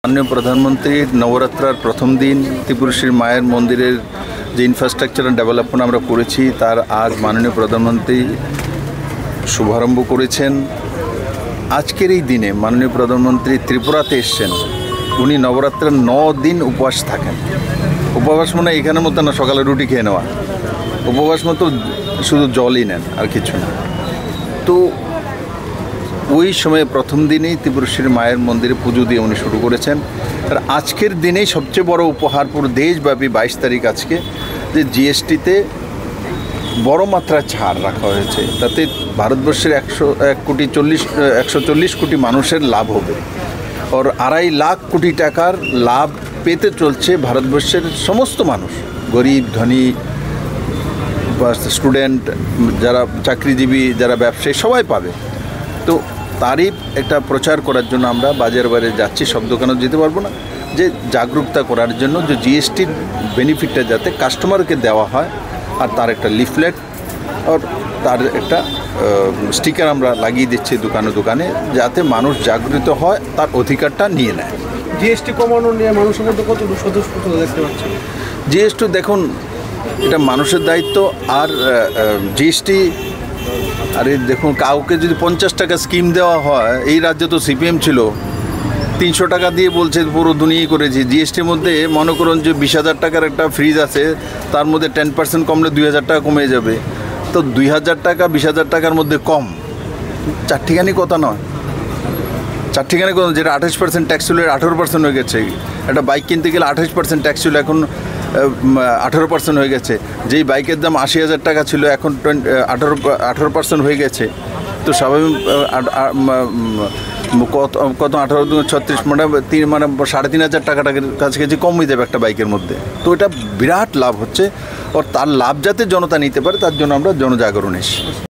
माननीय प्रधानमंत्री नवरात्रार प्रथम दिन त्रिपुरेश्वरी मायर मंदिरेर जो इनफ्रास्ट्राक्चार डेवलपमेंट आमरा करेছি तार आज माननीय प्रधानमंत्री शुभारम्भ करेছেন। आजकेर এই दिने माननीय प्रधानमंत्री त्रिपुराते एসেছেন। उनी नवरात्रेर 9 दिन उपवास थाकेन। उपवास মানে এখানের মতো না সকালে রুটি খেয়ে নেওয়া, उपवास মতো শুধু জলই নেন আর কিছু না। তো ওই সময় প্রথম দিনেই ত্রিপুরেশ্বরী মায়ের মন্দিরে পুজো দিয়ে উনি শুরু করেছেন। আর আজকের দিনেই সবচেয়ে বড় উপহার পুরো দেশব্যাপী 22 তারিখ আজকে যে জিএসটিতে বড় মাত্রায় ছাড় রাখা হয়েছে, তাতে ভারতবর্ষের 140 কোটি মানুষের লাভ হবে। আর 2.5 লাখ কোটি টাকার লাভ পেতে চলছে ভারতবর্ষের সমস্ত মানুষ, গরিব ধনী স্টুডেন্ট, যারা চাকরিজীবী, যারা ব্যবসায়ী সবাই পাবে। তো তারই একটা প্রচার করার জন্য আমরা বাজার বাজারে যাচ্ছি, সব দোকানেও যেতে পারবো না, যে জাগরুকতা করার জন্য যে জিএসটির বেনিফিটটা যাতে কাস্টমারকে দেওয়া হয়, আর তার একটা লিফলেট আর তার একটা স্টিকার আমরা লাগিয়ে দিচ্ছি দোকানে দোকানে, যাতে মানুষ জাগৃত হয়, তার অধিকারটা নিয়ে নেয়। জিএসটি কমানো নিয়ে মানুষের মধ্যে কত স্বতঃস্ফূর্ত দেখতে পাচ্ছেন? জিএসটি দেখুন, এটা মানুষের দায়িত্ব। আর জিএসটি আরে দেখুন, কাউকে যদি 50 টাকা স্কিম দেওয়া হয়, এই রাজ্যে তো সিপিএম ছিল, 300 টাকা দিয়ে বলছে পুরো দুনিয়াই করেছি। জিএসটির মধ্যে মনে করুন যে 20,000 টাকার একটা ফ্রিজ আছে, তার মধ্যে 10% কমলে 2,000 টাকা কমে যাবে। তো 2,000 টাকা 20,000 টাকার মধ্যে কম, চারটিখানি কথা নয়, চারটিখানি কথা, যেটা 28% ট্যাক্স ছিল 18% হয়ে গেছে। একটা বাইক কিনতে গেলে 28% ট্যাক্স ছিল, এখন 18% হয়ে গেছে। যেই বাইকের দাম 80,000 টাকা ছিল, এখন 18% হয়ে গেছে। তো স্বাভাবিক কত 18-36 মানে 3,500 টাকার কাছাকাছি কম হয়ে যাবে একটা বাইকের মধ্যে। তো এটা বিরাট লাভ হচ্ছে, আর তার লাভ যাতে জনতা নিতে পারে তার জন্য আমরা জনজাগরণ এসেছি।